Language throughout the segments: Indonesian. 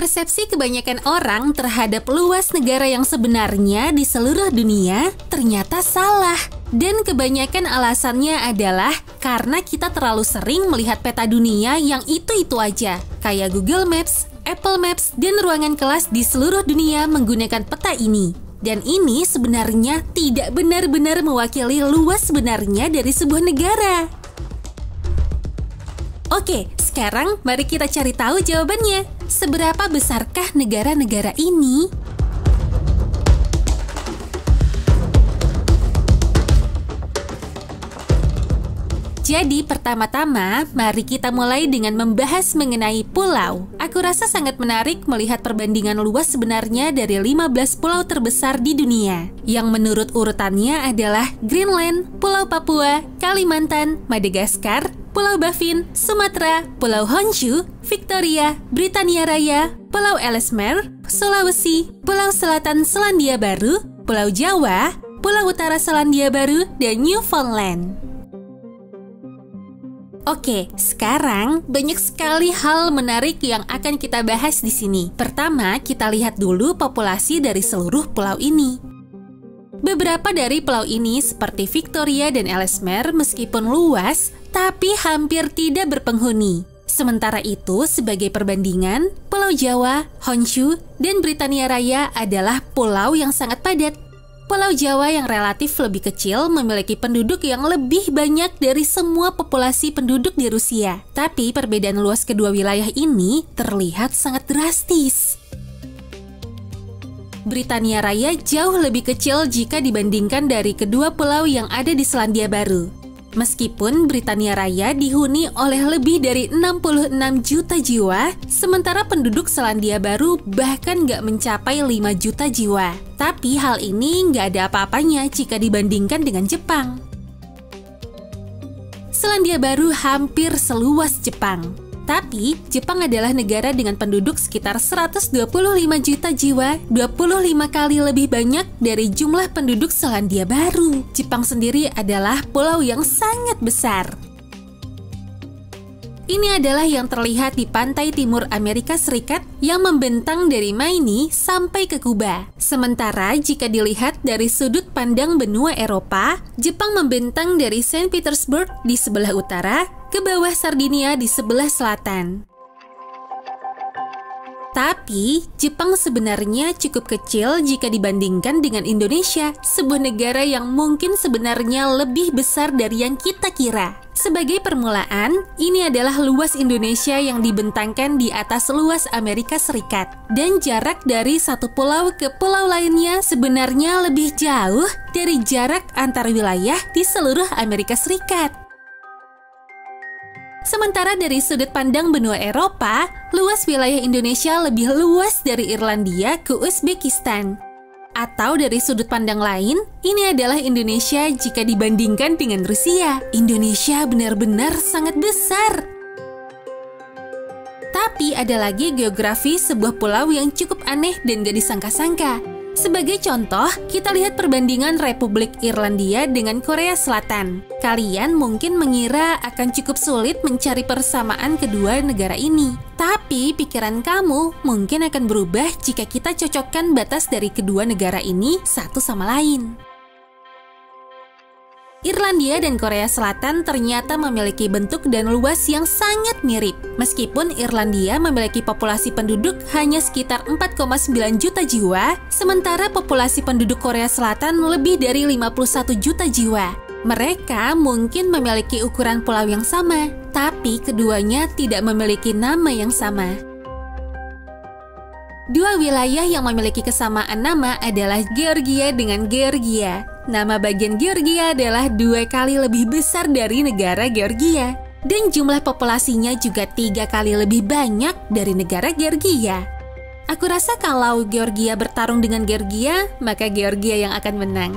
Persepsi kebanyakan orang terhadap luas negara yang sebenarnya di seluruh dunia ternyata salah. Dan kebanyakan alasannya adalah karena kita terlalu sering melihat peta dunia yang itu-itu aja. Kayak Google Maps, Apple Maps, dan ruangan kelas di seluruh dunia menggunakan peta ini. Dan ini sebenarnya tidak benar-benar mewakili luas sebenarnya dari sebuah negara. Oke, sekarang mari kita cari tahu jawabannya. Seberapa besarkah negara-negara ini? Jadi pertama-tama, mari kita mulai dengan membahas mengenai pulau. Aku rasa sangat menarik melihat perbandingan luas sebenarnya dari 15 pulau terbesar di dunia. Yang menurut urutannya adalah Greenland, Pulau Papua, Kalimantan, Madagaskar, Pulau Baffin, Sumatera, Pulau Honshu, Victoria, Britania Raya, Pulau Ellesmere, Sulawesi, Pulau Selatan Selandia Baru, Pulau Jawa, Pulau Utara Selandia Baru, dan Newfoundland. Oke, sekarang banyak sekali hal menarik yang akan kita bahas di sini. Pertama, kita lihat dulu populasi dari seluruh pulau ini. Beberapa dari pulau ini seperti Victoria dan Ellesmere meskipun luas, tapi hampir tidak berpenghuni. Sementara itu, sebagai perbandingan, Pulau Jawa, Honshu, dan Britania Raya adalah pulau yang sangat padat. Pulau Jawa yang relatif lebih kecil memiliki penduduk yang lebih banyak dari semua populasi penduduk di Rusia. Tapi perbedaan luas kedua wilayah ini terlihat sangat drastis. Britania Raya jauh lebih kecil jika dibandingkan dari kedua pulau yang ada di Selandia Baru. Meskipun Britania Raya dihuni oleh lebih dari 66 juta jiwa, sementara penduduk Selandia Baru bahkan nggak mencapai 5 juta jiwa. Tapi hal ini nggak ada apa-apanya jika dibandingkan dengan Jepang. Selandia Baru hampir seluas Jepang. Tapi, Jepang adalah negara dengan penduduk sekitar 125 juta jiwa, 25 kali lebih banyak dari jumlah penduduk Selandia Baru. Jepang sendiri adalah pulau yang sangat besar. Ini adalah yang terlihat di pantai timur Amerika Serikat yang membentang dari Maine sampai ke Kuba. Sementara jika dilihat dari sudut pandang benua Eropa, Jepang membentang dari Saint Petersburg di sebelah utara ke bawah Sardinia di sebelah selatan. Tapi, Jepang sebenarnya cukup kecil jika dibandingkan dengan Indonesia, sebuah negara yang mungkin sebenarnya lebih besar dari yang kita kira. Sebagai permulaan, ini adalah luas Indonesia yang dibentangkan di atas luas Amerika Serikat. Dan jarak dari satu pulau ke pulau lainnya sebenarnya lebih jauh dari jarak antar wilayah di seluruh Amerika Serikat. Sementara dari sudut pandang benua Eropa, luas wilayah Indonesia lebih luas dari Irlandia ke Uzbekistan. Atau dari sudut pandang lain, ini adalah Indonesia jika dibandingkan dengan Rusia. Indonesia benar-benar sangat besar. Tapi ada lagi geografi sebuah pulau yang cukup aneh dan gak disangka-sangka. Sebagai contoh, kita lihat perbandingan Republik Irlandia dengan Korea Selatan. Kalian mungkin mengira akan cukup sulit mencari persamaan kedua negara ini. Tapi pikiran kamu mungkin akan berubah jika kita cocokkan batas dari kedua negara ini satu sama lain. Irlandia dan Korea Selatan ternyata memiliki bentuk dan luas yang sangat mirip. Meskipun Irlandia memiliki populasi penduduk hanya sekitar 4,9 juta jiwa, sementara populasi penduduk Korea Selatan lebih dari 51 juta jiwa. Mereka mungkin memiliki ukuran pulau yang sama, tapi keduanya tidak memiliki nama yang sama. Dua wilayah yang memiliki kesamaan nama adalah Georgia dengan Georgia. Nama bagian Georgia adalah 2 kali lebih besar dari negara Georgia. Dan jumlah populasinya juga 3 kali lebih banyak dari negara Georgia. Aku rasa kalau Georgia bertarung dengan Georgia, maka Georgia yang akan menang.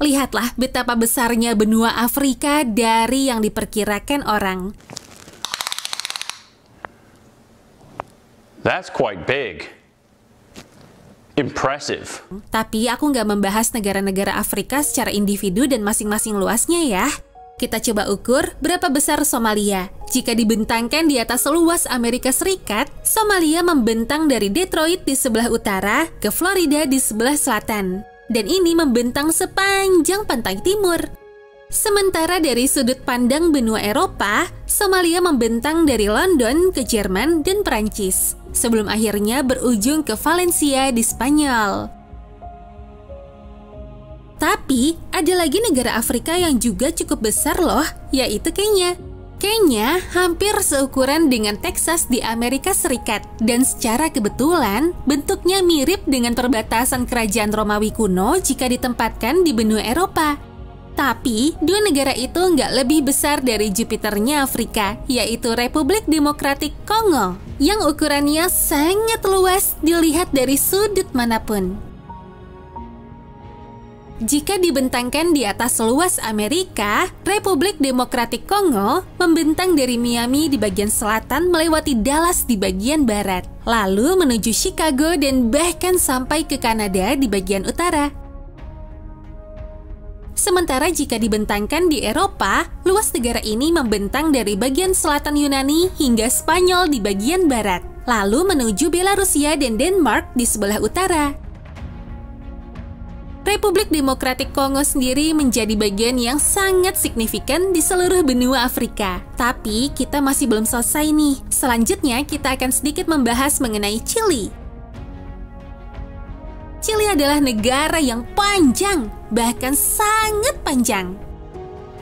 Lihatlah betapa besarnya benua Afrika dari yang diperkirakan orang. That's quite big. Impressive. Tapi aku nggak membahas negara-negara Afrika secara individu dan masing-masing luasnya ya. Kita coba ukur berapa besar Somalia. Jika dibentangkan di atas luas Amerika Serikat, Somalia membentang dari Detroit di sebelah utara ke Florida di sebelah selatan. Dan ini membentang sepanjang pantai timur. Sementara dari sudut pandang benua Eropa, Somalia membentang dari London ke Jerman dan Perancis, sebelum akhirnya berujung ke Valencia di Spanyol. Tapi, ada lagi negara Afrika yang juga cukup besar loh, yaitu Kenya. Kenya hampir seukuran dengan Texas di Amerika Serikat, dan secara kebetulan bentuknya mirip dengan perbatasan kerajaan Romawi kuno jika ditempatkan di benua Eropa. Tapi, dua negara itu nggak lebih besar dari Jupiternya Afrika, yaitu Republik Demokratik Kongo, yang ukurannya sangat luas dilihat dari sudut manapun. Jika dibentangkan di atas luas Amerika, Republik Demokratik Kongo membentang dari Miami di bagian selatan melewati Dallas di bagian barat, lalu menuju Chicago dan bahkan sampai ke Kanada di bagian utara. Sementara jika dibentangkan di Eropa, luas negara ini membentang dari bagian selatan Yunani hingga Spanyol di bagian barat, lalu menuju Belarusia dan Denmark di sebelah utara. Republik Demokratik Kongo sendiri menjadi bagian yang sangat signifikan di seluruh benua Afrika. Tapi kita masih belum selesai nih. Selanjutnya kita akan sedikit membahas mengenai Chili. Chili adalah negara yang panjang, bahkan sangat panjang.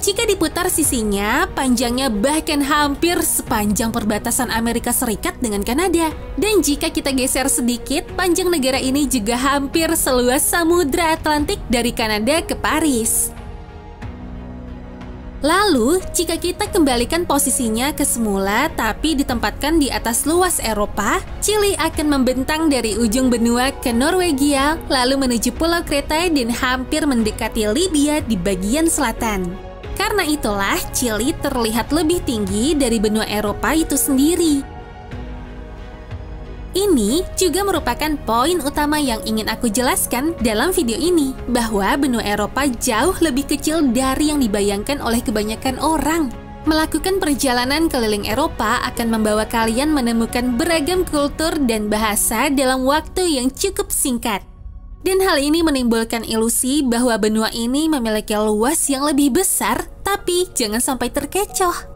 Jika diputar sisinya, panjangnya bahkan hampir sepanjang perbatasan Amerika Serikat dengan Kanada. Dan jika kita geser sedikit, panjang negara ini juga hampir seluas Samudra Atlantik dari Kanada ke Paris. Lalu, jika kita kembalikan posisinya ke semula tapi ditempatkan di atas luas Eropa, Chili akan membentang dari ujung benua ke Norwegia, lalu menuju Pulau Kreta dan hampir mendekati Libya di bagian selatan. Karena itulah, Chili terlihat lebih tinggi dari benua Eropa itu sendiri. Ini juga merupakan poin utama yang ingin aku jelaskan dalam video ini, bahwa benua Eropa jauh lebih kecil dari yang dibayangkan oleh kebanyakan orang. Melakukan perjalanan keliling Eropa akan membawa kalian menemukan beragam kultur dan bahasa dalam waktu yang cukup singkat. Dan hal ini menimbulkan ilusi bahwa benua ini memiliki luas yang lebih besar, tapi jangan sampai terkecoh.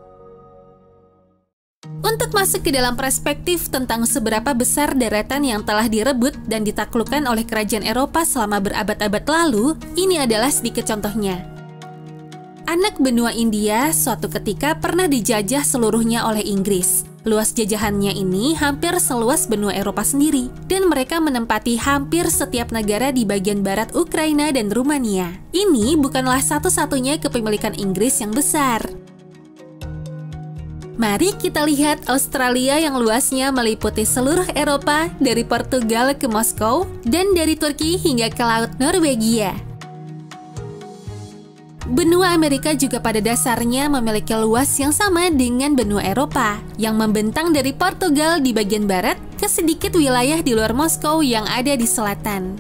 Untuk masuk ke dalam perspektif tentang seberapa besar daratan yang telah direbut dan ditaklukkan oleh kerajaan Eropa selama berabad-abad lalu, ini adalah sedikit contohnya. Anak benua India suatu ketika pernah dijajah seluruhnya oleh Inggris. Luas jajahannya ini hampir seluas benua Eropa sendiri, dan mereka menempati hampir setiap negara di bagian barat Ukraina dan Rumania. Ini bukanlah satu-satunya kepemilikan Inggris yang besar. Mari kita lihat Australia yang luasnya meliputi seluruh Eropa dari Portugal ke Moskow dan dari Turki hingga ke Laut Norwegia. Benua Amerika juga pada dasarnya memiliki luas yang sama dengan benua Eropa, yang membentang dari Portugal di bagian barat ke sedikit wilayah di luar Moskow yang ada di selatan.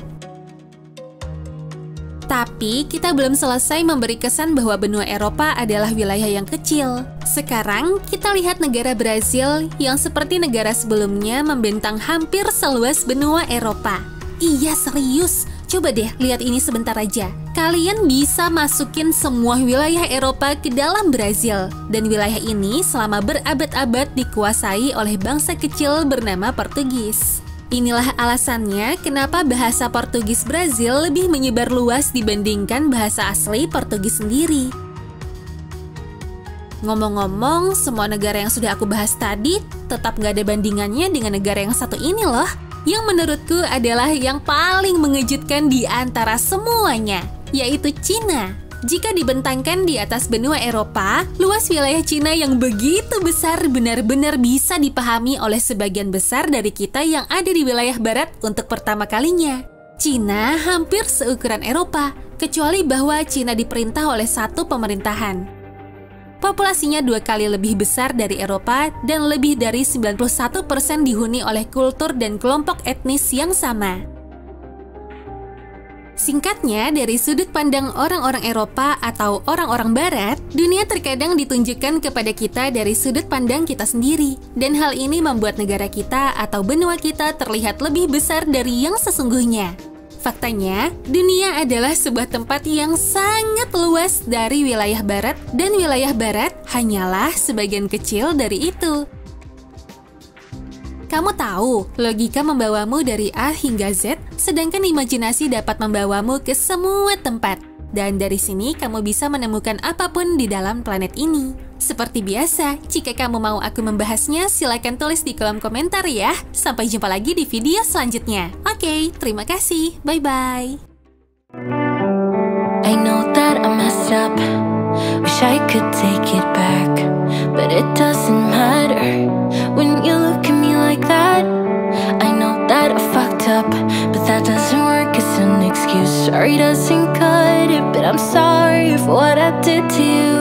Tapi kita belum selesai memberi kesan bahwa benua Eropa adalah wilayah yang kecil. Sekarang kita lihat negara Brazil yang seperti negara sebelumnya membentang hampir seluas benua Eropa. Iya, serius. Coba deh lihat ini sebentar aja. Kalian bisa masukin semua wilayah Eropa ke dalam Brazil. Dan wilayah ini selama berabad-abad dikuasai oleh bangsa kecil bernama Portugis. Inilah alasannya kenapa bahasa Portugis Brazil lebih menyebar luas dibandingkan bahasa asli Portugis sendiri. Ngomong-ngomong, semua negara yang sudah aku bahas tadi tetap nggak ada bandingannya dengan negara yang satu ini loh, yang menurutku adalah yang paling mengejutkan di antara semuanya, yaitu Cina. Jika dibentangkan di atas benua Eropa, luas wilayah Cina yang begitu besar benar-benar bisa dipahami oleh sebagian besar dari kita yang ada di wilayah barat untuk pertama kalinya. Cina hampir seukuran Eropa, kecuali bahwa Cina diperintah oleh satu pemerintahan. Populasinya 2 kali lebih besar dari Eropa dan lebih dari 91% dihuni oleh kultur dan kelompok etnis yang sama. Singkatnya, dari sudut pandang orang-orang Eropa atau orang-orang Barat, dunia terkadang ditunjukkan kepada kita dari sudut pandang kita sendiri. Dan hal ini membuat negara kita atau benua kita terlihat lebih besar dari yang sesungguhnya. Faktanya, dunia adalah sebuah tempat yang sangat luas dari wilayah Barat, dan wilayah Barat hanyalah sebagian kecil dari itu. Kamu tahu, logika membawamu dari A hingga Z, sedangkan imajinasi dapat membawamu ke semua tempat. Dan dari sini kamu bisa menemukan apapun di dalam planet ini. Seperti biasa, jika kamu mau aku membahasnya, silakan tulis di kolom komentar ya. Sampai jumpa lagi di video selanjutnya. Oke, terima kasih. Bye-bye. I know that I messed up. Wish I could take it back, but it doesn't matter when you look at me like that. I know that I fucked up, but that doesn't work as an excuse. Sorry doesn't cut it, but I'm sorry for what I did to you.